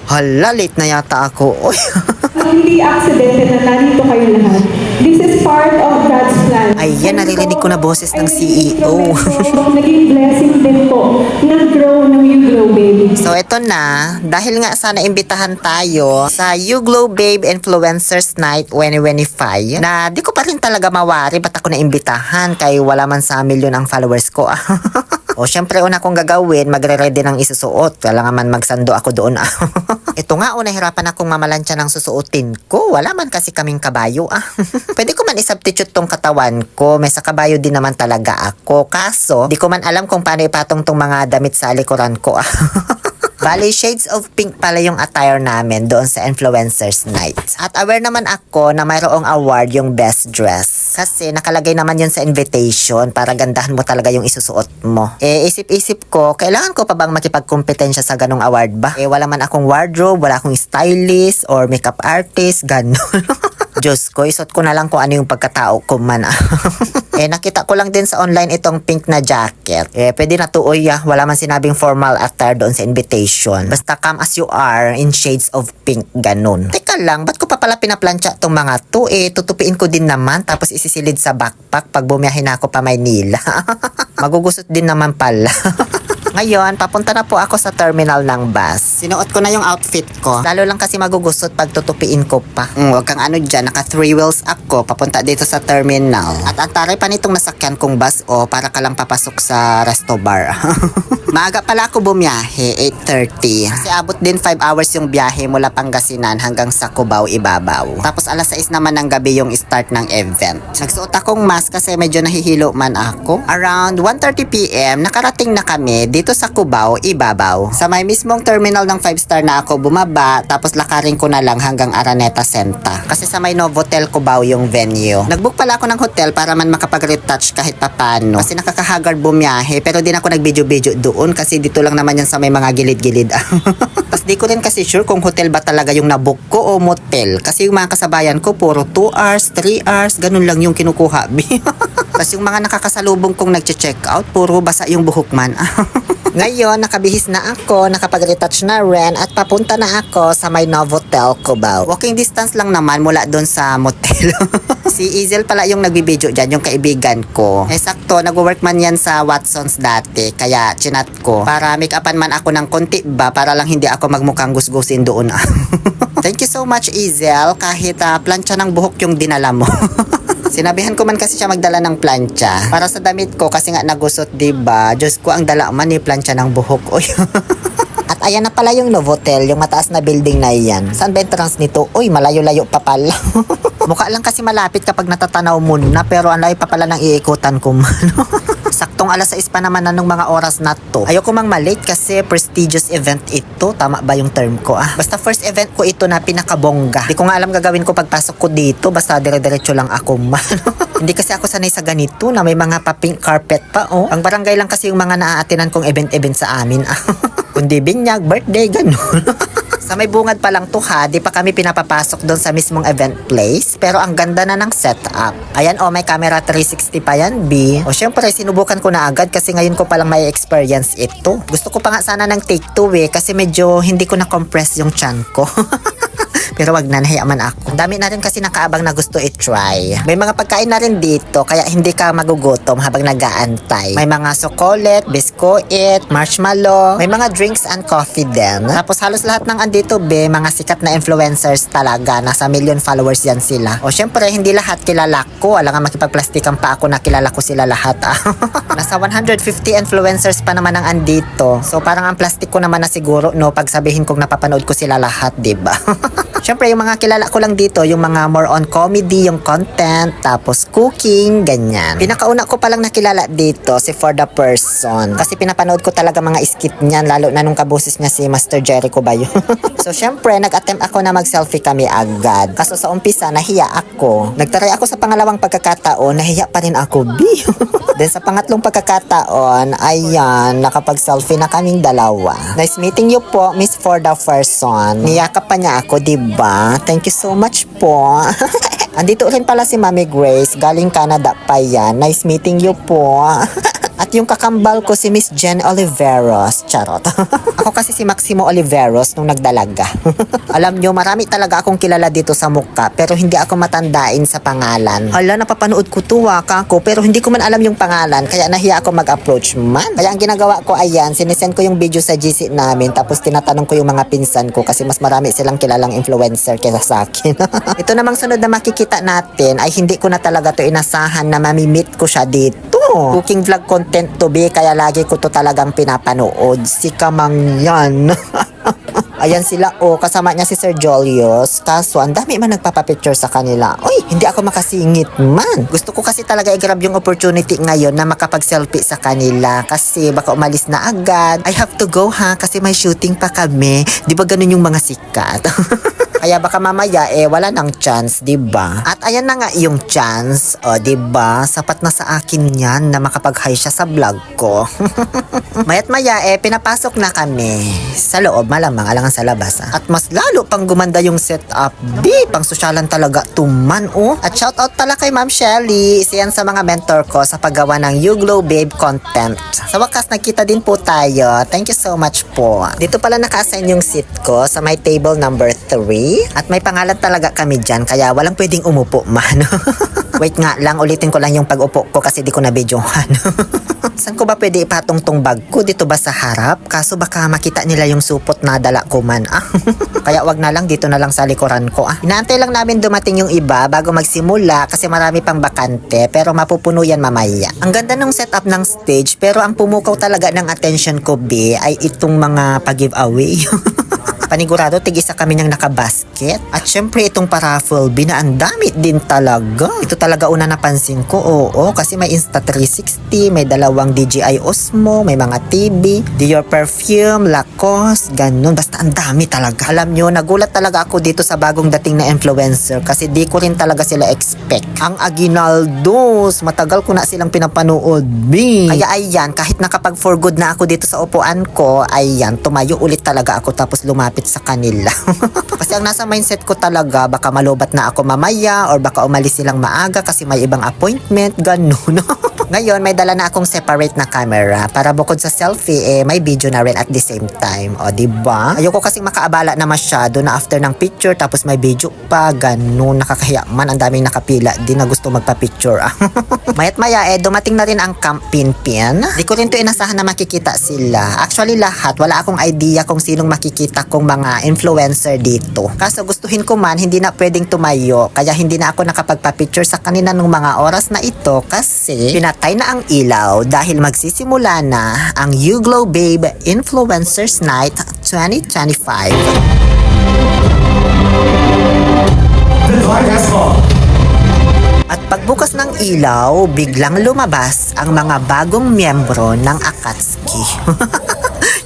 Hala, late na yata ako. Oy. Hindi aksidente na nandito kayo lahat. This is part of God's plan. Ayan, naririnig ko na boses ng CEO. Naging blessing din po nag-grow ng You Glow Baby. So, ito na. Dahil nga sana imbitahan tayo sa You Glow Babe Influencers Night 2025 na di ko pa rin talaga mawari ba't ako naimbitahan kay wala man sa milyon ang followers ko. O, syempre, una kong gagawin, magre-ready ng isusuot. Wala nga man magsando ako doon. Ito nga, nahirapan akong mamalansya ng susuotin ko. Wala man kasi kaming kabayo. Pwede ko man isubstitute tong katawan ko. May sa kabayo din naman talaga ako. Kaso, di ko man alam kung paano ipatong tong mga damit sa likuran ko. Bali, shades of pink pala yung attire namin doon sa Influencers Night. At aware naman ako na mayroong award yung best dress. Kasi nakalagay naman yun sa invitation para gandahan mo talaga yung isusuot mo. Isip-isip ko, kailangan ko pa bang makipagkompetensya sa ganong award ba? Wala man akong wardrobe, wala akong stylist or makeup artist, ganon. Diyos ko, isuot ko na lang kung ano yung pagkatao ko man. Nakita ko lang din sa online itong pink na jacket. Pwede na to, wala man sinabing formal attire doon sa invitation. Basta come as you are in shades of pink, ganun. Teka lang, ba't ko pa pala pinaplansya tong mga to? Tutupiin ko din naman tapos isisilid sa backpack pag bumiyahin ako pa Maynila. Magugusot din naman pala. Ngayon, papunta na po ako sa terminal ng bus. Sinuot ko na yung outfit ko. Lalo lang kasi magugusot pag tutupiin ko pa. Huwag kang ano dyan, naka 3 wheels ako papunta dito sa terminal. At ang taray pa nitong nasakyan kong bus para ka lang papasok sa resto bar. Maaga pala ako bumiyahe, 8:30. Kasi abot din 5 hours yung biyahe mula Pangasinan hanggang sa Cubao, Ibabaw. Tapos alas 6 naman ng gabi yung start ng event. Nagsuot akong mask kasi medyo nahihilo man ako. Around 1:30 PM, nakarating na kami dito sa Cubao, Ibabaw. Sa may mismong terminal ng 5-star na ako bumaba, tapos lakarin ko na lang hanggang Araneta Senta. Kasi sa may Novotel Cubao yung venue. Nagbook pala ako ng hotel para man makapag-retouch kahit papano. Kasi nakakahagard bumiyahe, pero din ako nag-video-video doon kasi dito lang naman yan sa may mga gilid-gilid. Tapos di ko rin kasi sure kung hotel ba talaga yung nabook ko o motel. Kasi yung mga kasabayan ko, puro 2 hours, 3 hours, ganun lang yung kinukuha. Tapos yung mga nakakasalubong kong nag-check out, puro basa yung buhok man. Ngayon, nakabihis na ako, nakapag-retouch na rin at papunta na ako sa may Novotel Cubao. Walking distance lang naman mula doon sa motel. Si Izel pala yung nagbibideo dyan, yung kaibigan ko. Sakto, nag-work man yan sa Watsons dati, kaya chinat ko. Para make-upan man ako ng konti ba, para lang hindi ako magmukhang gusgusin doon. Thank you so much, Izel, kahit plancha ng buhok yung dinala mo. Sinabihan ko man kasi siya magdala ng plancha para sa damit ko kasi nga nagusot, diba? Diyos ko, ang dala man ni plancha ng buhok. Oy. At ayan na pala yung Novotel, yung mataas na building na iyan. Saan ba entrance nito? Uy, malayo-layo pa pala. Mukha lang kasi malapit kapag natatanaw mo na, pero ang layo pa pala ng iikutan ko man. Saktong alas 6 pa naman na nung mga oras na to. Ayoko mang malate kasi prestigious event ito. Tama ba yung term ko? Basta first event ko ito na pinakabongga. Di ko nga alam gagawin ko pagpasok ko dito. Basta dire-diretso lang ako man. Hindi kasi ako sanay sa ganito na may mga pa-pink carpet pa. Ang barangay lang kasi yung mga naaatinan kong event-event sa amin. Kundi binyag, birthday, ganun. Sa may bungad pa lang to di pa kami pinapapasok doon sa mismong event place. Pero ang ganda na ng setup. Ayan may camera 360 pa yan, B. Syempre, sinubukan ko na agad kasi ngayon ko palang may experience ito. Gusto ko pa nga sana ng take 2 kasi medyo hindi ko na-compress yung chan ko. Pero wag na, nahiya man ako. Dami na rin kasi nakaabang na gusto i-try. May mga pagkain na rin dito, kaya hindi ka magugutom habang nag-aantay. May mga chocolate, biskuit, marshmallow, may mga drinks and coffee din. Tapos halos lahat ng andito, mga sikat na influencers talaga. Nasa million followers yan sila. Syempre, hindi lahat kilala ko. Alam nga makipagplastikan pa ako na kilala ko sila lahat. Nasa 150 influencers pa naman ang andito. So parang ang plastic ko naman na siguro, pag sabihin kong napapanood ko sila lahat, diba? Siyempre, yung mga kilala ko lang dito, yung mga more on comedy, yung content, tapos cooking, ganyan. Pinakauna ko palang nakilala dito, si For The Person. Kasi pinapanood ko talaga mga skit niyan, lalo na nung kabusis niya si Master Jericho ba yun? So, siyempre, nag-attempt ako na mag-selfie kami agad. Kaso sa umpisa, nahiya ako. Nagtaray ako sa pangalawang pagkakataon, nahiya pa rin ako, B. Then sa pangatlong pagkakataon, ayan, nakapag-selfie na kaming dalawa. Nice meeting you po, Miss For The Person. Niyakap pa niya ako, diba? Thank you so much po. Andito rin pala si Mami Grace. Galing Canada pa yan. Nice meeting you po. At yung kakambal ko si Miss Jen Oliveros. Charot. Ako kasi si Maximo Oliveros nung nagdalaga. Alam nyo, marami talaga akong kilala dito sa mukha pero hindi ako matandain sa pangalan. Hala, napapanood ko to kako pero hindi ko man alam yung pangalan kaya nahiya ako mag-approach man. Kaya ang ginagawa ko ayan, sinisend ko yung video sa GC namin tapos tinatanong ko yung mga pinsan ko kasi mas marami silang kilalang influencer kaysa sa akin. Ito namang sunod na makikita natin ay hindi ko na talaga to inasahan na mamimit ko siya dito. Cooking vlog content to be kaya lagi ko to talagang pinapanood. Si Kamang yan. Ayan sila kasama niya si Sir Jolios. Kaso ang dami man nagpapapicture sa kanila. Uy, hindi ako makasingit man. Gusto ko kasi talaga i-grab yung opportunity ngayon na makapag-selfie sa kanila. Kasi baka umalis na agad. I have to go kasi may shooting pa kami. Di ba ganun yung mga sikat? Kaya baka mamaya wala nang chance, 'di ba? At ayan na nga yung chance, 'di ba? Sapat na sa akin 'yan na makapag-hi siya sa vlog ko. Mayat maya pinapasok na kami sa loob, malamang alangan sa labas. At mas lalo pang gumanda yung setup. Pang sosyalan talaga tuman At shoutout pala kay Ma'am Shelly, isa yan sa mga mentor ko sa paggawa ng You Glow Babe content. Sa wakas nagkita din po tayo. Thank you so much po. Dito pala naka-assign yung seat ko sa my table number 3. At may pangalan talaga kami dyan, kaya walang pwedeng umupo man. Wait nga lang, ulitin ko lang yung pag-upo ko kasi di ko na-videohan. Saan ko ba pwede ipatong tong bag ko? Dito ba sa harap? Kaso baka makita nila yung supot na dala ko man. Kaya wag na lang, dito na lang sa likuran ko. Inaantay lang namin dumating yung iba bago magsimula kasi marami pang bakante pero mapupuno yan mamaya. Ang ganda ng setup ng stage pero ang pumukaw talaga ng attention ko ay itong mga pag-giveaway. Panigurado tig-isa kami niyang nakabasket. At syempre itong paraffle na ang dami din talaga. Ito talaga una napansin ko, kasi may Insta360, may dalawang DJI Osmo, may mga TV, Dior perfume, Lacoste, ganun. Basta ang dami talaga. Alam nyo, nagulat talaga ako dito sa bagong dating na influencer kasi di ko rin talaga sila expect. Ang Aguinaldos, matagal ko na silang pinapanood. Kaya ayan, kahit nakapag for good na ako dito sa upuan ko, ayan, tumayo ulit talaga ako tapos lumapit sa kanila. Kasi ang nasa mindset ko talaga, baka malubat na ako mamaya or baka umalis silang maaga kasi may ibang appointment, ganun. Ngayon, may dala na akong separate na camera para bukod sa selfie, may video na rin at the same time. Diba? Ayoko kasing makaabala na masyado na after ng picture tapos may video pa, ganun. Nakakahiya man, ang daming nakapila, di na gusto magpa-picture. Mayat maya, dumating na rin ang Camp Pinpin. Di ko rin to inasahan na makikita sila. Actually, lahat, wala akong idea kung sinong makikita kong mga influencer dito. Kaso gustuhin ko man, hindi na pwedeng tumayo. Kaya hindi na ako nakapagpa-picture sa kanina nung mga oras na ito kasi pinatay na ang ilaw dahil magsisimula na ang You Glow Babe Influencers Night 2025. The time has come. At pagbukas ng ilaw, biglang lumabas ang mga bagong miyembro ng Akatsuki.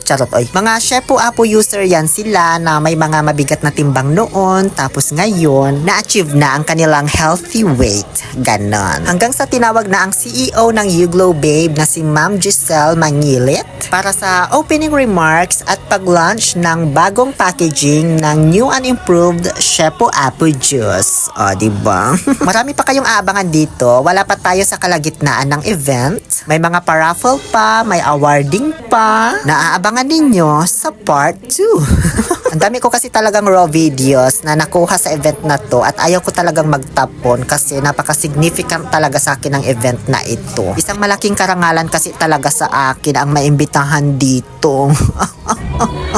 Charot oy. Mga Shepu-Apo user yan sila na may mga mabigat na timbang noon tapos ngayon na-achieve na ang kanilang healthy weight. Ganon. Hanggang sa tinawag na ang CEO ng You Glow Babe na si Ma'am Giselle Mangilit para sa opening remarks at pag-launch ng bagong packaging ng new and improved Shepu-Apo juice. Diba? Marami pa kayong aabangan dito. Wala pa tayo sa kalagitnaan ng event. May mga paraffle pa, may awarding pa. Naaabangan ninyo sa part 2. Ang dami ko kasi talagang raw videos na nakuha sa event na to at ayaw ko talagang magtapon kasi napaka-significant talaga sa akin ang event na ito. Isang malaking karangalan kasi talaga sa akin ang maimbitahan dito.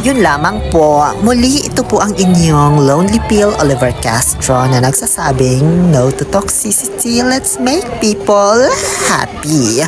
Yun lamang po. Muli, ito po ang inyong Lonely Pill Oliver Castro na nagsasabing no to toxicity. Let's make people happy.